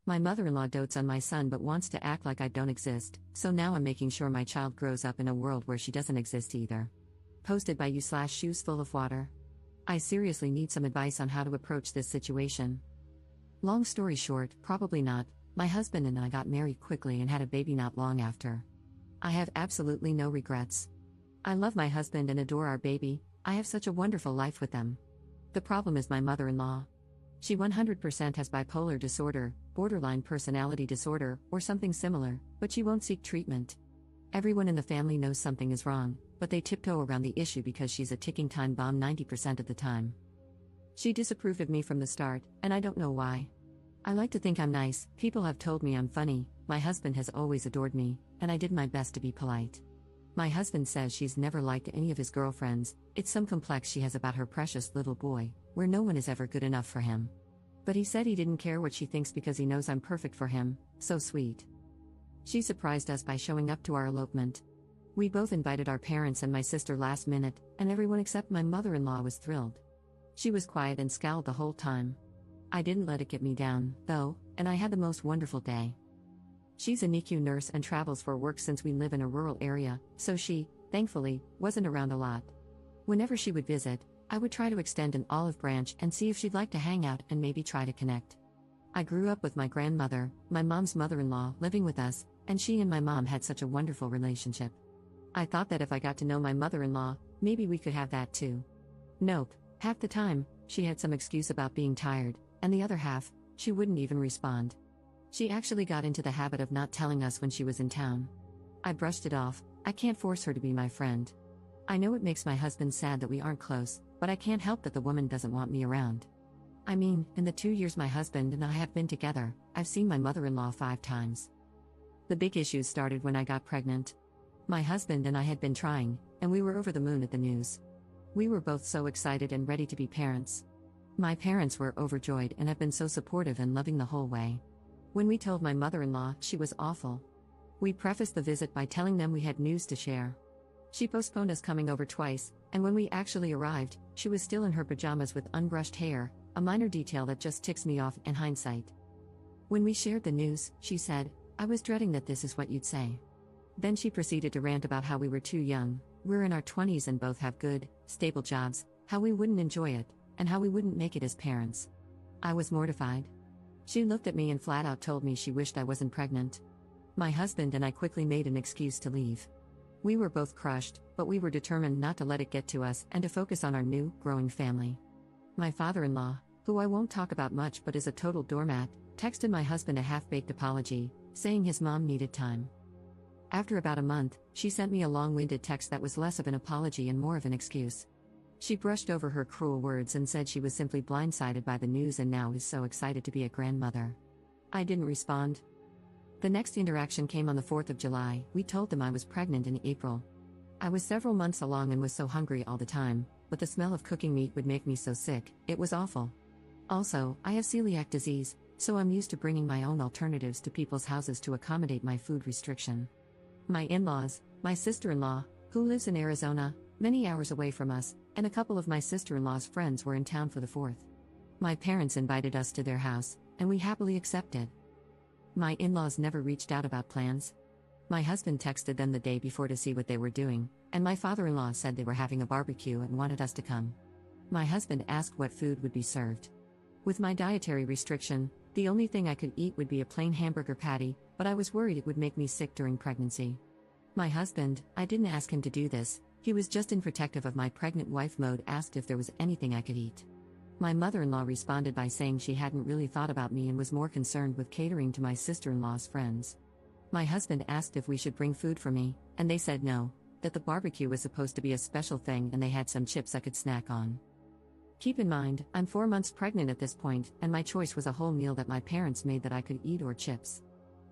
My mother-in-law dotes on my son but wants to act like I don't exist, so now I'm making sure my child grows up in a world where she doesn't exist either. Posted by you/shoes full of water. I seriously need some advice on how to approach this situation. Long story short, probably not. My husband and I got married quickly and had a baby not long after. I have absolutely no regrets. I love my husband and adore our baby. I have such a wonderful life with them. The problem is my mother-in-law. She 100% has bipolar disorder, borderline personality disorder, or something similar, but she won't seek treatment. Everyone in the family knows something is wrong, but they tiptoe around the issue because she's a ticking time bomb 90% of the time. She disapproved of me from the start, and I don't know why. I like to think I'm nice, people have told me I'm funny, my husband has always adored me, and I did my best to be polite. My husband says she's never liked any of his girlfriends, it's some complex she has about her precious little boy, where no one is ever good enough for him. But he said he didn't care what she thinks because he knows I'm perfect for him, so sweet. She surprised us by showing up to our elopement. We both invited our parents and my sister last minute, and everyone except my mother-in-law was thrilled. She was quiet and scowled the whole time. I didn't let it get me down, though, and I had the most wonderful day. She's a NICU nurse and travels for work since we live in a rural area, so she, thankfully, wasn't around a lot. Whenever she would visit, I would try to extend an olive branch and see if she'd like to hang out and maybe try to connect. I grew up with my grandmother, my mom's mother-in-law, living with us, and she and my mom had such a wonderful relationship. I thought that if I got to know my mother-in-law, maybe we could have that too. Nope, half the time, she had some excuse about being tired, and the other half, she wouldn't even respond. She actually got into the habit of not telling us when she was in town. I brushed it off. I can't force her to be my friend. I know it makes my husband sad that we aren't close, but I can't help that the woman doesn't want me around. I mean, in the 2 years my husband and I have been together, I've seen my mother-in-law 5 times. The big issues started when I got pregnant. My husband and I had been trying, and we were over the moon at the news. We were both so excited and ready to be parents. My parents were overjoyed and have been so supportive and loving the whole way. When we told my mother-in-law, she was awful. We prefaced the visit by telling them we had news to share. She postponed us coming over twice, and when we actually arrived, she was still in her pajamas with unbrushed hair, a minor detail that just ticks me off in hindsight. When we shared the news, she said, "I was dreading that this is what you'd say." Then she proceeded to rant about how we were too young, we're in our 20s and both have good, stable jobs, how we wouldn't enjoy it, and how we wouldn't make it as parents. I was mortified. She looked at me and flat out told me she wished I wasn't pregnant. My husband and I quickly made an excuse to leave. We were both crushed, but we were determined not to let it get to us and to focus on our new, growing family. My father-in-law, who I won't talk about much but is a total doormat, texted my husband a half-baked apology, saying his mom needed time. After about a month, she sent me a long-winded text that was less of an apology and more of an excuse. She brushed over her cruel words and said she was simply blindsided by the news and now is so excited to be a grandmother. I didn't respond. The next interaction came on the 4th of July. We told them I was pregnant in April. I was several months along and was so hungry all the time, but the smell of cooking meat would make me so sick, it was awful. Also, I have celiac disease, so I'm used to bringing my own alternatives to people's houses to accommodate my food restriction. My in-laws, my sister-in-law, who lives in Arizona, many hours away from us, and a couple of my sister-in-law's friends were in town for the 4th. My parents invited us to their house, and we happily accepted. My in-laws never reached out about plans. My husband texted them the day before to see what they were doing, and my father-in-law said they were having a barbecue and wanted us to come. My husband asked what food would be served. With my dietary restriction, the only thing I could eat would be a plain hamburger patty, but I was worried it would make me sick during pregnancy. My husband, I didn't ask him to do this. He was just in protective of my pregnant wife mode, asked if there was anything I could eat. My mother-in-law responded by saying she hadn't really thought about me and was more concerned with catering to my sister-in-law's friends. My husband asked if we should bring food for me, and they said no, that the barbecue was supposed to be a special thing and they had some chips I could snack on. Keep in mind, I'm 4 months pregnant at this point, and my choice was a whole meal that my parents made that I could eat or chips.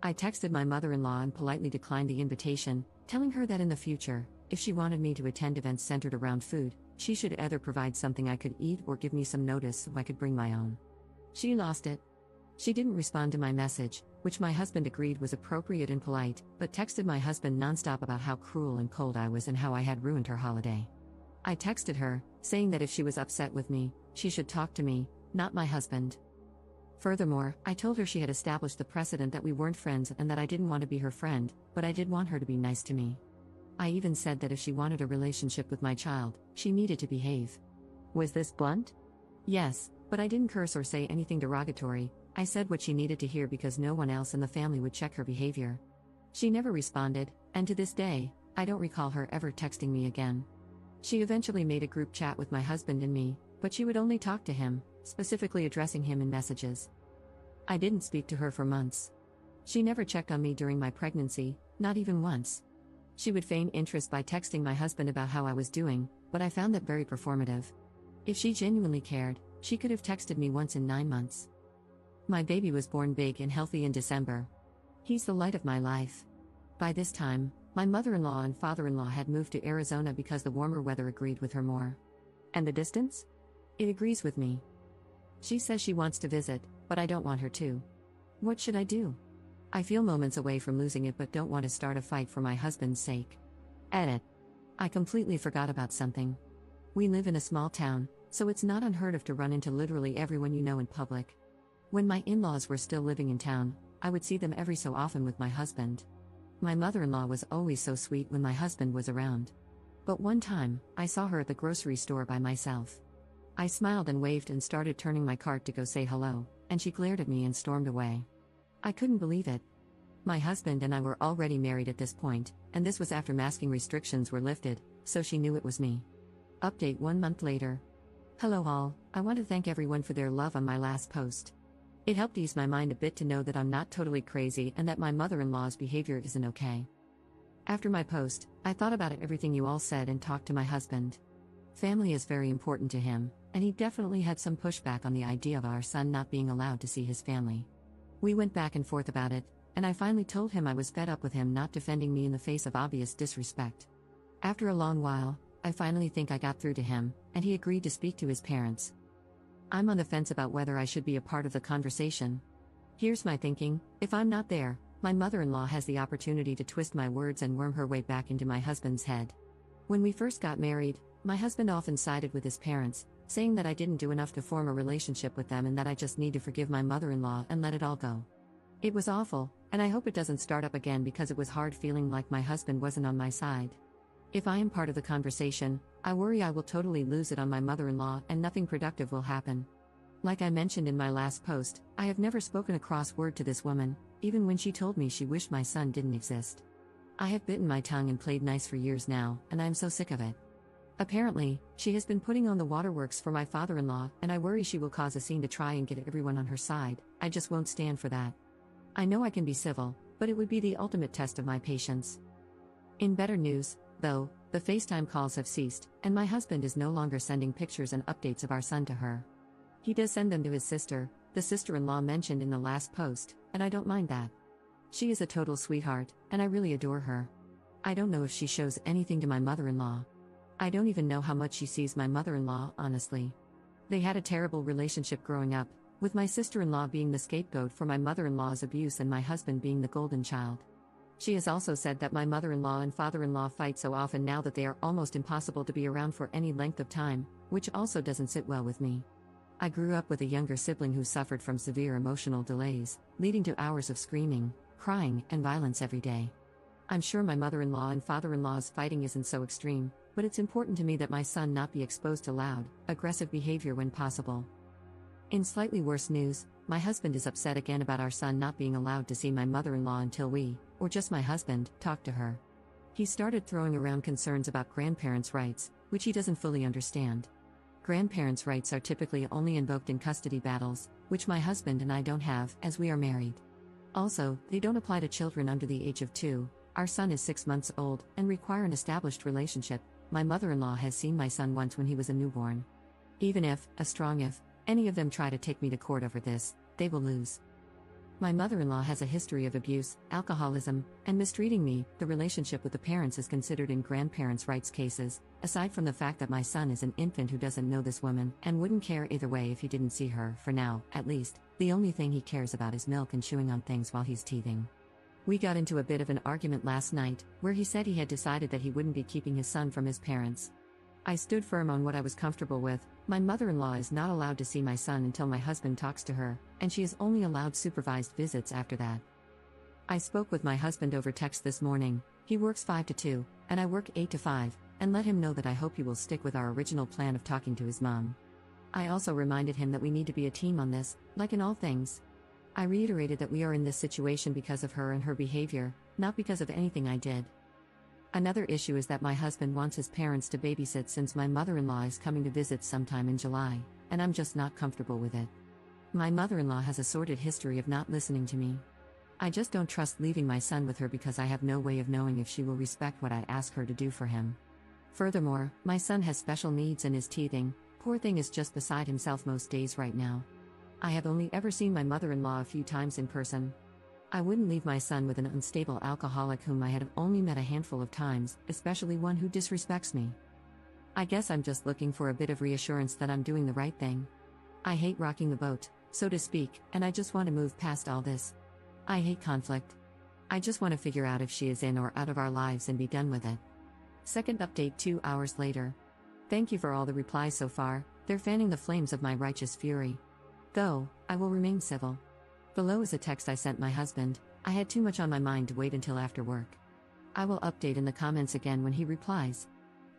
I texted my mother-in-law and politely declined the invitation, telling her that in the future, if she wanted me to attend events centered around food, she should either provide something I could eat or give me some notice so I could bring my own. She lost it. She didn't respond to my message, which my husband agreed was appropriate and polite, but texted my husband nonstop about how cruel and cold I was and how I had ruined her holiday. I texted her, saying that if she was upset with me, she should talk to me, not my husband. Furthermore, I told her she had established the precedent that we weren't friends and that I didn't want to be her friend, but I did want her to be nice to me. I even said that if she wanted a relationship with my child, she needed to behave. Was this blunt? Yes, but I didn't curse or say anything derogatory. I said what she needed to hear because no one else in the family would check her behavior. She never responded, and to this day, I don't recall her ever texting me again. She eventually made a group chat with my husband and me, but she would only talk to him, specifically addressing him in messages. I didn't speak to her for months. She never checked on me during my pregnancy, not even once. She would feign interest by texting my husband about how I was doing, but I found that very performative. If she genuinely cared, she could have texted me once in 9 months. My baby was born big and healthy in December. He's the light of my life. By this time, my mother-in-law and father-in-law had moved to Arizona because the warmer weather agreed with her more. And the distance? It agrees with me. She says she wants to visit, but I don't want her to. What should I do? I feel moments away from losing it but don't want to start a fight for my husband's sake. Edit. I completely forgot about something. We live in a small town, so it's not unheard of to run into literally everyone you know in public. When my in-laws were still living in town, I would see them every so often with my husband. My mother-in-law was always so sweet when my husband was around. But one time, I saw her at the grocery store by myself. I smiled and waved and started turning my cart to go say hello, and she glared at me and stormed away. I couldn't believe it. My husband and I were already married at this point, and this was after masking restrictions were lifted, so she knew it was me. Update 1 month later. Hello all, I want to thank everyone for their love on my last post. It helped ease my mind a bit to know that I'm not totally crazy and that my mother-in-law's behavior isn't okay. After my post, I thought about everything you all said and talked to my husband. Family is very important to him, and he definitely had some pushback on the idea of our son not being allowed to see his family. We went back and forth about it, and I finally told him I was fed up with him not defending me in the face of obvious disrespect. After a long while, I finally think I got through to him, and he agreed to speak to his parents. I'm on the fence about whether I should be a part of the conversation. Here's my thinking: if I'm not there, my mother-in-law has the opportunity to twist my words and worm her way back into my husband's head. When we first got married, my husband often sided with his parents, saying that I didn't do enough to form a relationship with them and that I just need to forgive my mother-in-law and let it all go. It was awful, and I hope it doesn't start up again because it was hard feeling like my husband wasn't on my side. If I am part of the conversation, I worry I will totally lose it on my mother-in-law and nothing productive will happen. Like I mentioned in my last post, I have never spoken a cross word to this woman, even when she told me she wished my son didn't exist. I have bitten my tongue and played nice for years now, and I am so sick of it. Apparently, she has been putting on the waterworks for my father-in-law, and I worry she will cause a scene to try and get everyone on her side. I just won't stand for that. I know I can be civil, but it would be the ultimate test of my patience. In better news, though, the FaceTime calls have ceased, and my husband is no longer sending pictures and updates of our son to her. He does send them to his sister, the sister-in-law mentioned in the last post, and I don't mind that. She is a total sweetheart, and I really adore her. I don't know if she shows anything to my mother-in-law. I don't even know how much she sees my mother-in-law, honestly. They had a terrible relationship growing up, with my sister-in-law being the scapegoat for my mother-in-law's abuse and my husband being the golden child. She has also said that my mother-in-law and father-in-law fight so often now that they are almost impossible to be around for any length of time, which also doesn't sit well with me. I grew up with a younger sibling who suffered from severe emotional delays, leading to hours of screaming, crying, and violence every day. I'm sure my mother-in-law and father-in-law's fighting isn't so extreme, but it's important to me that my son not be exposed to loud, aggressive behavior when possible. In slightly worse news, my husband is upset again about our son not being allowed to see my mother-in-law until we, or just my husband, talk to her. He started throwing around concerns about grandparents' rights, which he doesn't fully understand. Grandparents' rights are typically only invoked in custody battles, which my husband and I don't have, as we are married. Also, they don't apply to children under the age of 2. Our son is 6 months old, and require an established relationship. My mother-in-law has seen my son once when he was a newborn. Even if, a strong if, any of them try to take me to court over this, they will lose. My mother-in-law has a history of abuse, alcoholism, and mistreating me. The relationship with the parents is considered in grandparents' rights cases, aside from the fact that my son is an infant who doesn't know this woman and wouldn't care either way if he didn't see her. For now, at least, the only thing he cares about is milk and chewing on things while he's teething. We got into a bit of an argument last night, where he said he had decided that he wouldn't be keeping his son from his parents. I stood firm on what I was comfortable with. My mother-in-law is not allowed to see my son until my husband talks to her, and she is only allowed supervised visits after that. I spoke with my husband over text this morning. He works 5 to 2, and I work 8 to 5, and let him know that I hope he will stick with our original plan of talking to his mom. I also reminded him that we need to be a team on this, like in all things. I reiterated that we are in this situation because of her and her behavior, not because of anything I did. Another issue is that my husband wants his parents to babysit since my mother-in-law is coming to visit sometime in July, and I'm just not comfortable with it. My mother-in-law has a sordid history of not listening to me. I just don't trust leaving my son with her because I have no way of knowing if she will respect what I ask her to do for him. Furthermore, my son has special needs and is teething. Poor thing is just beside himself most days right now. I have only ever seen my mother-in-law a few times in person. I wouldn't leave my son with an unstable alcoholic whom I had only met a handful of times, especially one who disrespects me. I guess I'm just looking for a bit of reassurance that I'm doing the right thing. I hate rocking the boat, so to speak, and I just want to move past all this. I hate conflict. I just want to figure out if she is in or out of our lives and be done with it. Second update 2 hours later. Thank you for all the replies so far, they're fanning the flames of my righteous fury. Though, I will remain civil. Below is a text I sent my husband. I had too much on my mind to wait until after work. I will update in the comments again when he replies.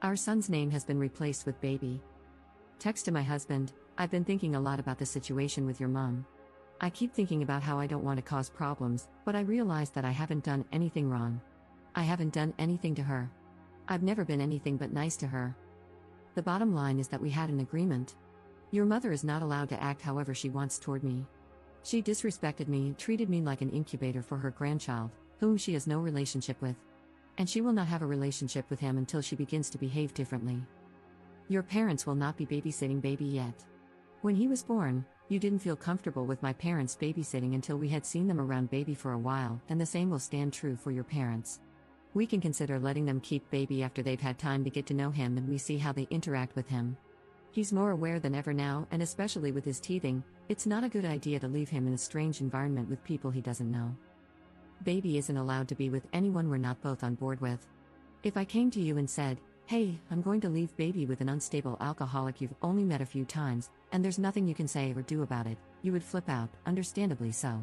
Our son's name has been replaced with baby. Text to my husband, I've been thinking a lot about the situation with your mom. I keep thinking about how I don't want to cause problems, but I realize that I haven't done anything wrong. I haven't done anything to her. I've never been anything but nice to her. The bottom line is that we had an agreement. Your mother is not allowed to act however she wants toward me. She disrespected me and treated me like an incubator for her grandchild, whom she has no relationship with. And she will not have a relationship with him until she begins to behave differently. Your parents will not be babysitting baby yet. When he was born, you didn't feel comfortable with my parents babysitting until we had seen them around baby for a while, and the same will stand true for your parents. We can consider letting them keep baby after they've had time to get to know him and we see how they interact with him. He's more aware than ever now, and especially with his teething, it's not a good idea to leave him in a strange environment with people he doesn't know. Baby isn't allowed to be with anyone we're not both on board with. If I came to you and said, hey, I'm going to leave baby with an unstable alcoholic you've only met a few times, and there's nothing you can say or do about it, you would flip out, understandably so.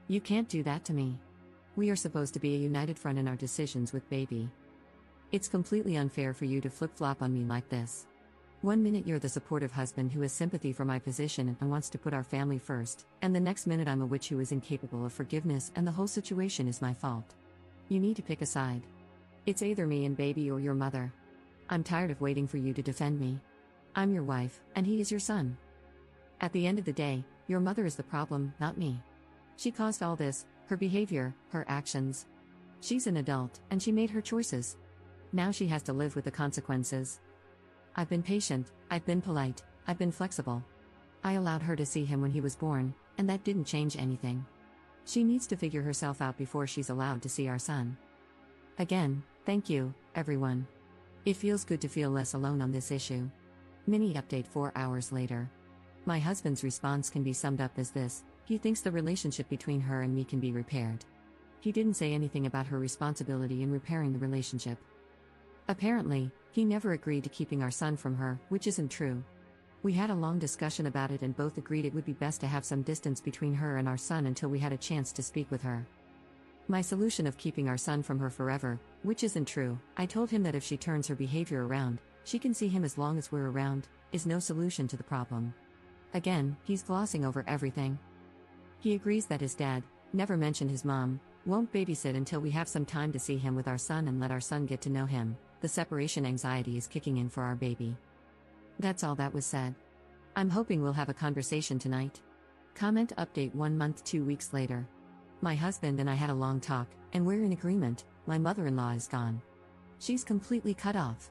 You can't do that to me. We are supposed to be a united front in our decisions with baby. It's completely unfair for you to flip-flop on me like this. 1 minute you're the supportive husband who has sympathy for my position and wants to put our family first, and the next minute I'm a witch who is incapable of forgiveness and the whole situation is my fault. You need to pick a side. It's either me and baby or your mother. I'm tired of waiting for you to defend me. I'm your wife, and he is your son. At the end of the day, your mother is the problem, not me. She caused all this, her behavior, her actions. She's an adult, and she made her choices. Now she has to live with the consequences. I've been patient, I've been polite, I've been flexible. I allowed her to see him when he was born, and that didn't change anything. She needs to figure herself out before she's allowed to see our son. Again, thank you, everyone. It feels good to feel less alone on this issue. Mini update 4 hours later. My husband's response can be summed up as this: he thinks the relationship between her and me can be repaired. He didn't say anything about her responsibility in repairing the relationship. Apparently, he never agreed to keeping our son from her, which isn't true. We had a long discussion about it and both agreed it would be best to have some distance between her and our son until we had a chance to speak with her. My solution of keeping our son from her forever, which isn't true, I told him that if she turns her behavior around, she can see him as long as we're around, is no solution to the problem. Again, he's glossing over everything. He agrees that his dad, never mentioned his mom, won't babysit until we have some time to see him with our son and let our son get to know him. The separation anxiety is kicking in for our baby. That's all that was said. I'm hoping we'll have a conversation tonight. Comment update 1 month 2 weeks later. My husband and I had a long talk, and we're in agreement. My mother-in-law is gone. She's completely cut off.